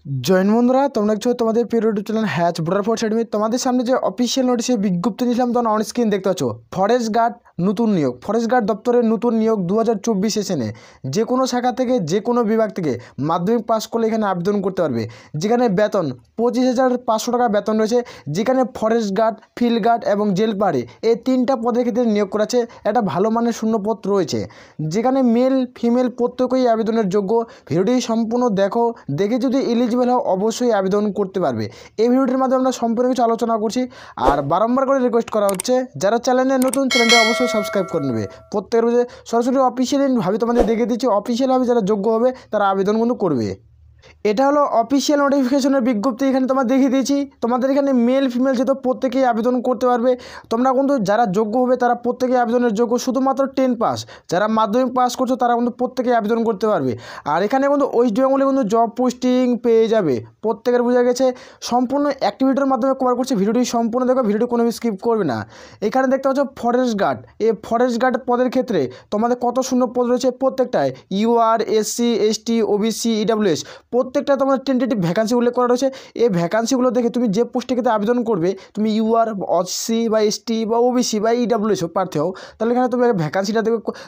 Join বন্ধুরা, তোমরা দেখছো তোমাদের প্রিয় ইউটিউব চ্যানেল হ্যাচ বর্ডার ফোর্স একাডেমি। তোমাদের সামনে যে অফিসিয়াল নোটিশে বিজ্ঞপ্তি দিয়েছিলাম তখন অন স্ক্রিন দেখতে পাচ্ছ ফরেস্ট গার্ড নতুন নিয়োগ। ফরেস্ট গার্ড দপ্তরের নতুন নিয়োগ 2024 সেশনে যে কোনো শাখা থেকে যে কোনো বিভাগ থেকে মাধ্যমিক পাস করলে এখানে আবেদন করতে পারবে। যেখানে বেতন 25,500 টাকা বেতন রয়েছে। যেখানে ফরেস্ট গার্ড, ফিল্ড গার্ড এবং জেল পাহাড়ি এই তিনটা পদের ক্ষেত্রে নিয়োগ করেছে। একটা ভালো মানের শূন্যপদ রয়েছে, যেখানে মেল ফিমেল প্রত্যেকেই আবেদনের যোগ্য। ভিডিওটি সম্পূর্ণ দেখে যদি এলিজিবল হও অবশ্যই আবেদন করতে পারবে। এই ভিডিওটির মাধ্যমে আমরা সম্পূর্ণ কিছু আলোচনা করছি। আর বারংবার করে রিকোয়েস্ট করা হচ্ছে, যারা চ্যানেলে নতুন চ্যানেলটি অবশ্যই সাবস্ক্রাইব করে নেবে। প্রত্যেকের রোজে সরাসরি অফিসিয়ালিভাবে তোমাদের দেখে দিচ্ছি, অফিসিয়ালভাবে যারা যোগ্য হবে তারা আবেদন কিন্তু করবে। এটা হলো অফিসিয়াল নোটিফিকেশনের বিজ্ঞপ্তি। এখানে তোমার দেখিয়ে দিয়েছি, তোমাদের এখানে মেল ফিমেল যেহেতু প্রত্যেকেই আবেদন করতে পারবে। তোমরা কিন্তু যারা যোগ্য হবে তারা প্রত্যেকেই আবেদনের যোগ্য। শুধুমাত্র 10 পাস, যারা মাধ্যমিক পাস করছো তারা কিন্তু প্রত্যেকেই আবেদন করতে পারবে। আর এখানে কিন্তু ওয়েস্ট বেঙ্গলে কিন্তু জব পোস্টিং পেয়ে যাবে। প্রত্যেকের বোঝা গেছে। সম্পূর্ণ অ্যাক্টিভিটির মাধ্যমে কভার করছে। ভিডিওটি সম্পূর্ণ দেখো, ভিডিওটি কোনো স্কিপ করবে না। এখানে দেখতে পাচ্ছ ফরেস্ট গার্ড। এই ফরেস্ট গার্ড পদের ক্ষেত্রে তোমাদের কত শূন্য পদ রয়েছে প্রত্যেকটায়। UR, SC, ST, OBC, EWS প্রত্যেকটা তোমাদের টেন্টেটিভ ভ্যাকান্সি উল্লেখ করা রয়েছে। এই ভ্যাকান্সিগুলো দেখে তুমি যে পোস্টে ক্ষেত্রে আবেদন করবে, তুমি UR, SC বা ST বা OBC বা EWS প্রার্থী হও, তাহলে এখানে তুমি ভ্যাকান্সিটা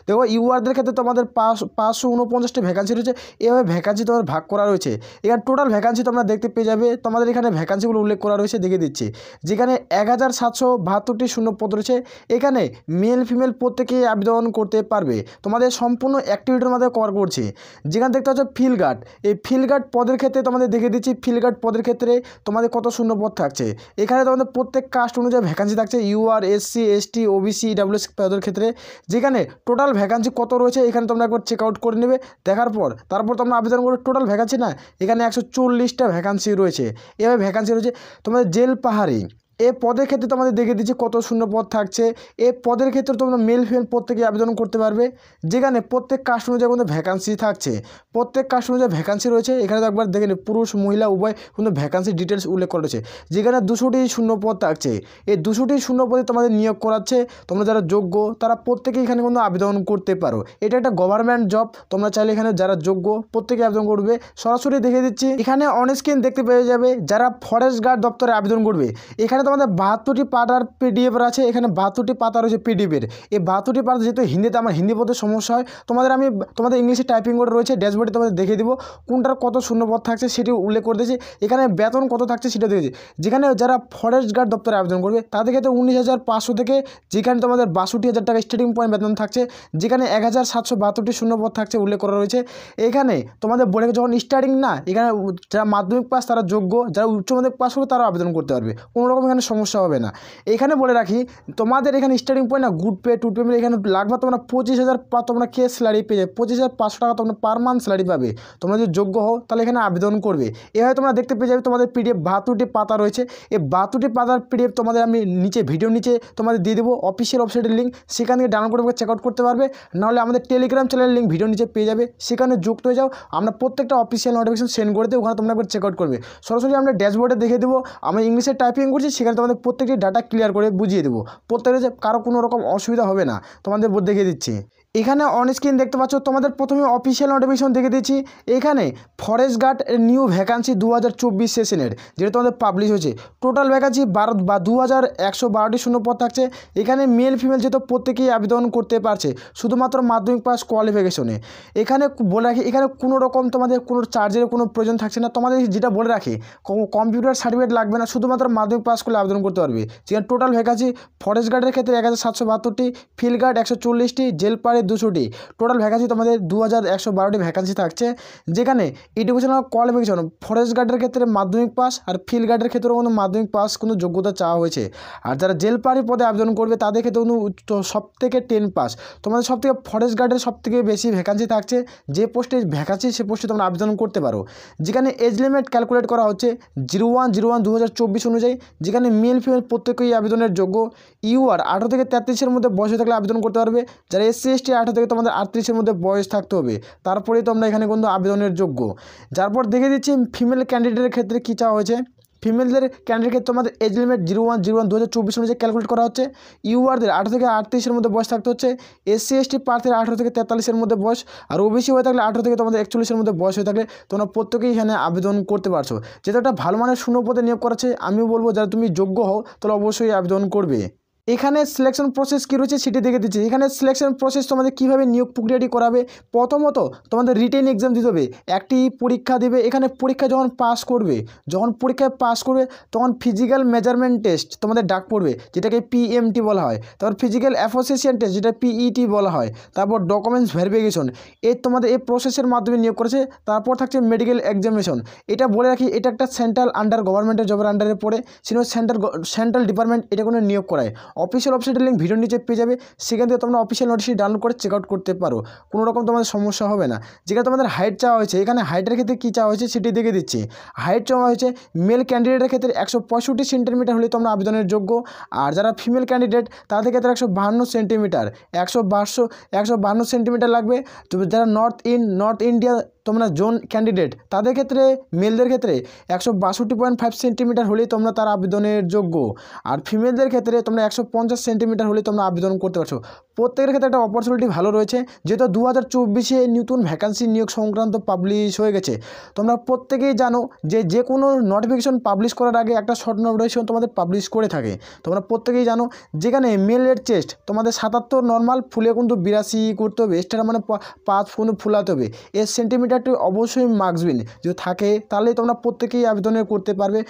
দেখো URদের ক্ষেত্রে তোমাদের 549টা ভ্যাকান্সি রয়েছে। এভাবে ভ্যাকান্সি তোমার ভাগ করা রয়েছে। এখানে টোটাল ভ্যাকান্সি তোমরা দেখতে পেয়ে যাবে। তোমাদের এখানে ভ্যাকান্সিগুলো উল্লেখ করা রয়েছে, দেখে দিচ্ছি। যেখানে 1772টি শূন্যপদ রয়েছে। এখানে মেল ফিমেল প্রত্যেকেই আবেদন করতে পারবে। তোমাদের সম্পূর্ণ অ্যাক্টিভিটির মধ্যে কভার করছে। যেখানে দেখতে পাচ্ছ ফিল্ড গার্ড। এই ফিল্ড গার্ড পদের ক্ষেত্রে তোমাদের দেখে দিচ্ছি, ফিল্ড গার্ড পদের ক্ষেত্রে তোমাদের কত শূন্যপদ থাকছে। এখানে তোমাদের প্রত্যেক কাস্ট অনুযায়ী ভ্যাকান্সি থাকছে। UR, SC, ST, OBC, EWS পদের ক্ষেত্রে যেখানে টোটাল ভ্যাকান্সি কত রয়েছে এখানে তোমরা একবার চেক আউট করে নেবে। দেখার পর তারপর তোমরা আবেদন করবে। টোটাল ভ্যাকান্সি না, এখানে 140টা ভ্যাকান্সি রয়েছে। এভাবে ভ্যাকান্সি রয়েছে। তোমাদের জেল পাহাড়ি এ পদের ক্ষেত্রে তোমাদের দেখে দিচ্ছি কত শূন্য পদ থাকছে। এ পদের ক্ষেত্রে তোমরা মেল ফিমেল প্রত্যেকে আবেদন করতে পারবে। যেখানে প্রত্যেক কাস্ট অনুযায়ী কিন্তু ভ্যাকান্সি থাকছে। প্রত্যেক কাস্ট অনুযায়ী ভ্যাকান্সি রয়েছে। এখানে একবার দেখে নিন, পুরুষ মহিলা উভয় কিন্তু ভ্যাকান্সি ডিটেলস উল্লেখ করা রয়েছে। যেখানে 200টি শূন্য পদ থাকছে। এই 200টি শূন্য পদে তোমাদের নিয়োগ করাচ্ছে। তোমরা যারা যোগ্য তারা প্রত্যেকেই এখানে কিন্তু আবেদন করতে পারো। এটা একটা গভর্নমেন্ট জব। তোমরা চাইলে এখানে যারা যোগ্য প্রত্যেকে আবেদন করবে। সরাসরি দেখে দিচ্ছি, এখানে অন স্ক্রিন দেখতে পেয়ে যাবে যারা ফরেস্ট গার্ড দপ্তরে আবেদন করবে। এখানে তোমাদের 72টি পাতার PDF আছে। এখানে 72টি পাতা রয়েছে PDF-এর। এই 72টি পাতা যেহেতু হিন্দিতে, আমার হিন্দি পদে সমস্যা হয়, তোমাদের ইংলিশে টাইপিং করে রয়েছে। ড্যাশবোর্ডে তোমাদের দেখে দিব কোনটার কত শূন্যপদ থাকছে সেটি উল্লেখ করে দিয়েছি। এখানে বেতন কত থাকছে সেটা দেখেছি। যেখানে যারা ফরেস্ট গার্ড দপ্তরে আবেদন করবে তাদের ক্ষেত্রে 19,500 থেকে যেখানে তোমাদের 62,000 টাকা স্টার্টিং পয়েন্ট বেতন থাকছে। যেখানে 1,772টি শূন্যপদ থাকছে উল্লেখ করা রয়েছে। এখানে তোমাদের বলে যখন স্টার্টিং না, এখানে যারা মাধ্যমিক পাস তারা যোগ্য, যারা উচ্চ মাধ্যমিক পাস করবে তারাও আবেদন করতে পারবে। কোনো রকম এখানে সমস্যা হবে না। এখানে বলে রাখি, তোমাদের এখানে স্টার্টিং পয়েন্ট না গুড পে, টুড পে মিলে এখানে লাগবে তোমরা 25,000 তোমরা কে স্যালারি পেয়ে যাবে। 25,500 টাকা তোমরা পার মান্থ স্যালারি পাবে। তোমরা যদি যোগ্য হও তাহলে এখানে আবেদন করবে। এভাবে তোমরা দেখতে পেয়ে যাবে তোমাদের PDF 72টি পাতা রয়েছে। এই 72টি পাতার PDF তোমাদের আমি নিচে ভিডিওর নিচে তোমাদের দিয়ে দেবো অফিসিয়াল ওয়েবসাইটের লিঙ্ক। সেখান থেকে ডাউনলোড করে চেক আউট করতে পারবে। নাহলে আমাদের টেলিগ্রাম চ্যানেলের লিঙ্ক ভিডিওর নিচে পেয়ে যাবে, সেখানে যুক্ত হয়ে যাও। আমরা প্রত্যেকটা অফিসিয়াল নোটিফিকেশন সেন্ড করে দিই, ওখানে তোমরা একবার চেক আউট করবে। সরাসরি আমরা ড্যাশবোর্ডে দেখে দেবো। আমরা ইংলিশে টাইপিং করছি, সেখানে তোমাদের প্রত্যেকটি ডাটা ক্লিয়ার করে বুঝিয়ে দেবো। প্রত্যেকের যে কারো কোনো রকম অসুবিধা হবে না, তোমাদের দেখিয়ে দিচ্ছি। এখানে অন স্ক্রিন দেখতে পাচ্ছ তোমাদের প্রথমে অফিসিয়াল নোটিফিকেশন দেখে দিচ্ছি। এখানে ফরেস্ট গার্ড নিউ ভ্যাকান্সি 2024 সেশনের যেটা তোমাদের পাবলিশ হয়েছে। টোটাল ভ্যাকান্সি 2,112টি শূন্যপদ থাকছে। এখানে মেল ফিমেল যেহেতু প্রত্যেকেই আবেদন করতে পারছে, শুধুমাত্র মাধ্যমিক পাস কোয়ালিফিকেশনে। এখানে বলে রাখি, এখানে কোনো রকম তোমাদের কোনো চার্জের কোনো প্রয়োজন থাকছে না। তোমাদের যেটা বলে রাখি, কম্পিউটার সার্টিফিকেট লাগবে না, শুধুমাত্র মাধ্যমিক পাস করলে আবেদন করতে পারবে। যেখানে টোটাল ভ্যাকান্সি ফরেস্ট গার্ডের ক্ষেত্রে 1,772টি, ফিল্ড গার্ড 140টি, জেল পাহাড়ি 200টি। টোটাল ভ্যাকান্সি তোমাদের 2,112টি ভ্যাকান্সি থাকছে। যেখানে এডুকেশনাল কোয়ালিফিকেশন ফরেস্ট গার্ডের ক্ষেত্রে মাধ্যমিক পাস, আর ফিল্ড গার্ডের ক্ষেত্রেও কোনো মাধ্যমিক পাস কোনো যোগ্যতা চাওয়া হয়েছে। আর যারা জেল পাহাড়ি পদে আবেদন করবে তাদের ক্ষেত্রে কিন্তু সবথেকে 10 পাস। তোমাদের সবথেকে ফরেস্ট গার্ডের সবথেকে বেশি ভ্যাকান্সি থাকছে। যে পোস্টে ভ্যাকান্সি সে পোস্টে তোমরা আবেদন করতে পারো। যেখানে এজ লিমিট ক্যালকুলেট করা হচ্ছে 01/01/2024 অনুযায়ী। যেখানে মেল ফিমেল প্রত্যেকেই আবেদনের যোগ্য। UR 18 থেকে 33-এর মধ্যে বয়স থাকলে আবেদন করতে পারবে। যারা SC ST 18 থেকে তোমাদের 38-এর মধ্যে বয়স থাকতে হবে, তারপরেই তোমরা এখানে কিন্তু আবেদনের যোগ্য। যারপর দেখে দিচ্ছি ফিমেল ক্যান্ডিডেটের ক্ষেত্রে কী চাওয়া হয়েছে। ফিমেলদের ক্যান্ডিডেট ক্ষেত্রে তোমাদের এজ লিমিট 01/01/2024 অনুযায়ী ক্যালকুলেট করা হচ্ছে। ইউআরদের 18 থেকে 38-এর মধ্যে বয়স থাকতে হচ্ছে। এসসি এসটি প্রার্থীর 18 থেকে 43-এর মধ্যে বয়স, আর ওবিসি হয়ে থাকলে 18 থেকে তোমাদের 41-এর মধ্যে বয়স হয়ে থাকলে তোমরা প্রত্যেকেই এখানে আবেদন করতে পারছো। যেহেতু একটা ভালো মানের শূন্য পদে নিয়োগ করাচ্ছে, আমি বলবো যারা তুমি যোগ্য হও তাহলে অবশ্যই আবেদন করবে। এখানে সিলেকশন প্রসেস কী রয়েছে সেটি দেখে দিচ্ছি। এখানে সিলেকশন প্রসেস তোমাদের কীভাবে নিয়োগ প্রক্রিয়াটি করাবে, প্রথমত তোমাদের রিটেন এক্সাম দিতে হবে, একটি পরীক্ষা দেবে। এখানে পরীক্ষা যখন পাস করবে, পরীক্ষায় পাস করবে তখন ফিজিক্যাল মেজারমেন্ট টেস্ট তোমাদের ডাক পড়বে, যেটাকে পিএমটি বলা হয়। তারপর ফিজিক্যাল অ্যাসোসিয়েশন টেস্ট, যেটা পিইটি বলা হয়। তারপর ডকুমেন্টস ভেরিফিকেশন, তোমাদের এই প্রসেসের মাধ্যমে নিয়োগ করেছে। তারপর থাকছে মেডিকেল এক্সামিনেশন। এটা বলে রাখি, এটা একটা সেন্ট্রাল আন্ডার গভর্নমেন্টের জবের আন্ডারে পড়ে, সেটা সেন্ট্রাল ডিপার্টমেন্ট এটা কোনো নিয়োগ করায়। অফিসিয়াল ওয়েবসাইটের লিঙ্ক ভিডিওর নিচে পেয়ে যাবে, সেখান থেকে তোমরা অফিসিয়াল নোটিশটি ডাউনলোড করে চেক আউট করতে পারো, কোনো রকম তোমাদের সমস্যা হবে না। যেখানে তোমাদের হাইট চাওয়া হয়েছে, এখানে হাইটের ক্ষেত্রে কী চাওয়া হয়েছে সেটি দেখে দিচ্ছি। হাইট চাওয়া হয়েছে মেল ক্যান্ডিডেটের ক্ষেত্রে 165 সেন্টিমিটার হলে তোমরা আবেদনের যোগ্য, আর যারা ফিমেল ক্যান্ডিডেট তাদের ক্ষেত্রে 152 সেন্টিমিটার, 152 সেন্টিমিটার লাগবে। তো যারা নর্থ ইন্ডিয়া তোমরা জোন ক্যান্ডিডেট তাদের ক্ষেত্রে মেলদের ক্ষেত্রে 162.5 সেন্টিমিটার হলেই তোমরা তার আবেদনের যোগ্য, আর ফিমেলদের ক্ষেত্রে তোমরা 150 সেন্টিমিটার হলেই তোমরা আবেদন করতে পারছো। প্রত্যেকের ক্ষেত্রে একটা অপরচুনিটি ভালো রয়েছে, যেহেতু 2024-এ নতুন ভ্যাকান্সি নিয়োগ সংক্রান্ত পাবলিশ হয়ে গেছে। তোমরা প্রত্যেকেই জানো যে কোনো নোটিফিকেশন পাবলিশ করার আগে একটা শর্ট নোটিফিকেশন তোমাদের পাবলিশ করে থাকে। তোমরা প্রত্যেকেই জানো যেখানে মেলের চেস্ট তোমাদের 77 নর্মাল, ফুলে কিন্তু 82 করতে হবে, এক্সট্রা মানে 5 ফুলাতে হবে। এর সেন্টিমিটারটি অবশ্যই মার্কসবিন যদি থাকে তাহলেই তোমরা প্রত্যেকেই আবেদনের করতে পারবে।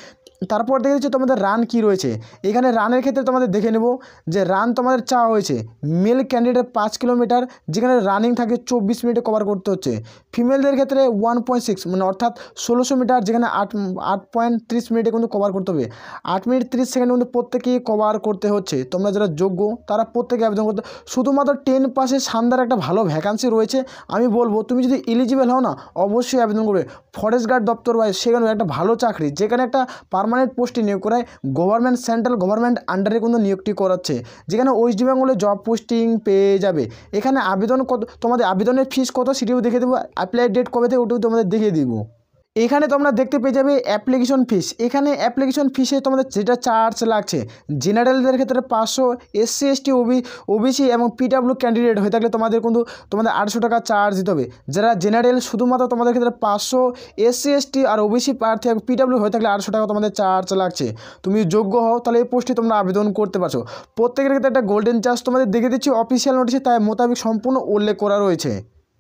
তারপর দেখে দিচ্ছি তোমাদের রান কি রয়েছে। এখানে রানের ক্ষেত্রে তোমাদের দেখে নেব যে রান তোমাদের চাওয়া হয়েছে মেল ক্যান্ডিডেট 5 কিলোমিটার, যেখানে রানিং থাকে 24 মিনিটে কভার করতে হচ্ছে। ফিমেলদের ক্ষেত্রে 1.6 মানে অর্থাৎ 1600 মিটার, যেখানে 8.30 মিনিটে কিন্তু কভার করতে হবে। 8 মিনিট 30 সেকেন্ড কিন্তু প্রত্যেকেই কভার করতে হচ্ছে। তোমরা যারা যোগ্য তারা প্রত্যেকে আবেদন করতে, শুধুমাত্র 10 পাসে শানদার একটা ভালো ভ্যাকান্সি রয়েছে। আমি বলবো তুমি যদি এলিজিবল হও না অবশ্যই আবেদন করবে। ফরেস্ট গার্ড দপ্তর বা সেখানে একটা ভালো চাকরি, যেখানে একটা পার্মানেন্ট পোস্টে নিয়োগ করায়, গভর্নমেন্ট সেন্ট্রাল গভর্নমেন্ট আন্ডারে কিন্তু নিয়োগটি করাচ্ছে, যেখানে ওয়েস্ট বেঙ্গলে জব পোস্টিং পেয়ে যাবে। এখানে আবেদন কত, তোমাদের আবেদনের ফিস কত সেটিও দেখে দেবো, অ্যাপ্লাই ডেট কবে থেকে ওটাও তোমাদের দেখিয়ে দিব। এখানে তোমরা দেখতে পেয়ে যাবে অ্যাপ্লিকেশন ফিস। এখানে অ্যাপ্লিকেশন ফিসে তোমাদের যেটা চার্জ লাগছে, জেনারেলদের ক্ষেত্রে 500, এসসি এসটি ওবিসি এবং পিডাব্লিউ ক্যান্ডিডেট হয়ে থাকলে তোমাদের 800 টাকা চার্জ দিতে হবে। যারা জেনারেল শুধুমাত্র তোমাদের ক্ষেত্রে 500, এসসি এসটি আর ওবিসি প্রার্থী এবং পিডাব্লিউ হয়ে থাকলে 800 টাকা তোমাদের চার্জ লাগছে। তুমি যোগ্য হও তাহলে এই পোস্টে তোমরা আবেদন করতে পারছো। প্রত্যেকের ক্ষেত্রে একটা গোল্ডেন চার্জ তোমাদের দেখে দিচ্ছি অফিসিয়াল নোটিশে, তাই মোতাবেক সম্পূর্ণ উল্লেখ করা রয়েছে।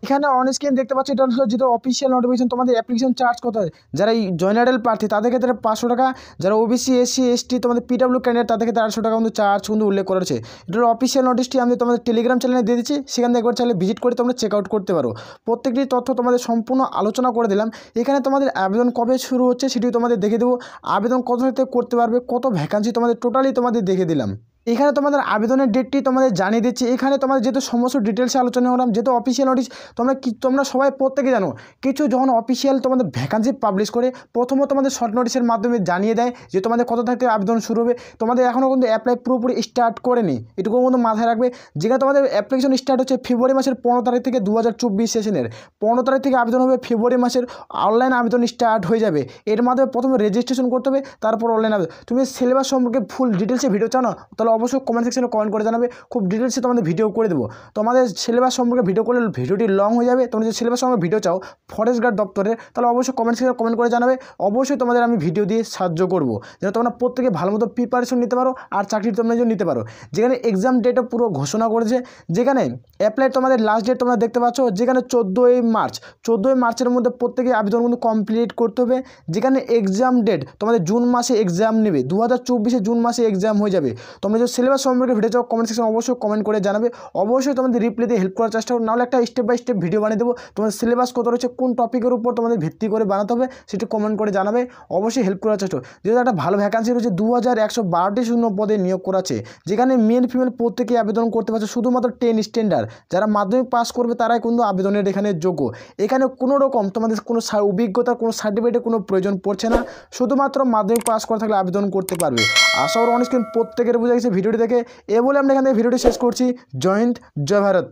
এখানে অন স্ক্রিন দেখতে পাচ্ছি এটা হলো যেটা অফিসিয়াল নোটিফিকেশন, তোমাদের অ্যাপ্লিকেশন চার্জ কত হয়। যারা এই জেনারেল প্রার্থী তাদের ক্ষেত্রে 500 টাকা, যারা ওবিসি এসসি এসটি তোমাদের পিডাব্লিউ ক্যান্ডিডেট তাদের ক্ষেত্রে 800 টাকা কিন্তু চার্জ কিন্তু উল্লেখ করা রয়েছে। এটার অফিসিয়াল নোটিশটি আমি তোমাদের টেলিগ্রাম চ্যানেলে দিয়ে দিচ্ছি, সেখান থেকে একবার চাইলে ভিজিট করে তোমরা চেক আউট করতে পারো। প্রত্যেকটি তথ্য তোমাদের সম্পূর্ণ আলোচনা করে দিলাম। এখানে তোমাদের আবেদন কবে শুরু হচ্ছে সেটিও তোমাদের দেখে দেবো, আবেদন কত থেকে করতে পারবে, কত ভ্যাকান্সি তোমাদের টোটালি তোমাদের দেখে দিলাম। এখানে তোমাদের আবেদনের ডেটটি তোমাদের জানিয়ে দিচ্ছি। এখানে তোমাদের যেহেতু সমস্ত ডিটেলসে আলোচনা করলাম, যেহেতু অফিসিয়াল নোটিশ তোমরা সবাই প্রত্যেকে জানো, কিছু যখন অফিসিয়াল তোমাদের ভ্যাকান্সি পাবলিশ করে প্রথমত তোমাদের শর্ট নোটিশের মাধ্যমে জানিয়ে দেয় যে তোমাদের কত থেকে আবেদন শুরু হবে। তোমাদের এখনও কিন্তু অ্যাপ্লাই পুরোপুরি স্টার্ট করেনি, এটুকু কিন্তু মাথায় রাখবে। যেখানে তোমাদের অ্যাপ্লিকেশন স্টার্ট হচ্ছে ফেব্রুয়ারি মাসের 15 তারিখ থেকে 2024 সেশনের 15 তারিখ থেকে আবেদন হবে। ফেব্রুয়ারি মাসের অনলাইন আবেদন স্টার্ট হয়ে যাবে। এর মাধ্যমে প্রথমে রেজিস্ট্রেশন করতে হবে, তারপর অনলাইন আবেদন। তুমি সিলেবাস সম্পর্কে ফুল ডিটেলসে ভিডিও চাও না, তাহলে অবশ্যই কমেন্ট সেকশনে কমেন্ট করে জানাবে, খুব ডিটেলসে তোমাদের ভিডিও করে দেবো। তোমাদের সিলেবাস সম্পর্কে ভিডিও করলে ভিডিওটি লং হয়ে যাবে। তোমরা যদি সিলেবাস সম্পর্কে ভিডিও চাও ফরেস্ট গার্ড দপ্তরের, তাহলে অবশ্যই কমেন্ট সেকশনে কমেন্ট করে জানাবে। অবশ্যই তোমাদের আমি ভিডিও দিয়ে সাহায্য করবো, যেন তোমরা প্রত্যেকে ভালো মতো প্রিপারেশন নিতে পারো আর চাকরি তোমরা যেন নিতে পারো। যেখানে এক্সাম ডেটও পুরো ঘোষণা করেছে, যেখানে অ্যাপ্লাই তোমাদের লাস্ট ডেট তোমরা দেখতে পাচ্ছ, যেখানে 14ই মার্চের মধ্যে প্রত্যেকে আবেদন কিন্তু কমপ্লিট করতে হবে। যেখানে এক্সাম ডেট তোমাদের জুন মাসে এক্সাম নেবে, 2024 জুন মাসে এক্সাম হয়ে যাবে। তোমরা যদি সিলেবাস সম্পর্কে ভিডিও চাও কমেন্ট সেকশন অবশ্যই কমেন্ট করে জানাবে। অবশ্যই তোমাদের রিপ্লাই দিয়ে হেল্প করার চেষ্টা করো, নাহলে একটা স্টেপ বাই স্টেপ ভিডিও বানিয়ে দেবো। তোমাদের সিলেবাস কত রয়েছে, কোন টপিকের উপর তোমাদের ভিত্তি করে বানাতে হবে সেটি কমেন্ট করে জানাবে। অবশ্যই হেল্প করার চেষ্টা করো। যেহেতু একটা ভালো ভ্যাকান্সি রয়েছে, 2112টি শূন্য পদে নিয়োগ করা আছে, যেখানে মেল ফিমেল প্রত্যেকেই আবেদন করতে পারছে। শুধুমাত্র 10 স্ট্যান্ডার্ড যারা মাধ্যমিক পাস করবে তারাই কিন্তু আবেদনের এখানে যোগ্য। এখানে কোনো রকম তোমাদের কোনো অভিজ্ঞতার কোনো সার্টিফিকেটের কোনো প্রয়োজন পড়ছে না, শুধুমাত্র মাধ্যমিক পাস করা থাকলে আবেদন করতে পারবে। আশা করি অন স্ক্রিন প্রত্যেকের বোঝা গেছে ভিডিওটি দেখে। এ বলে আমরা এখান থেকে ভিডিওটি শেষ করছি। জয় হিন্দ, জয় ভারত।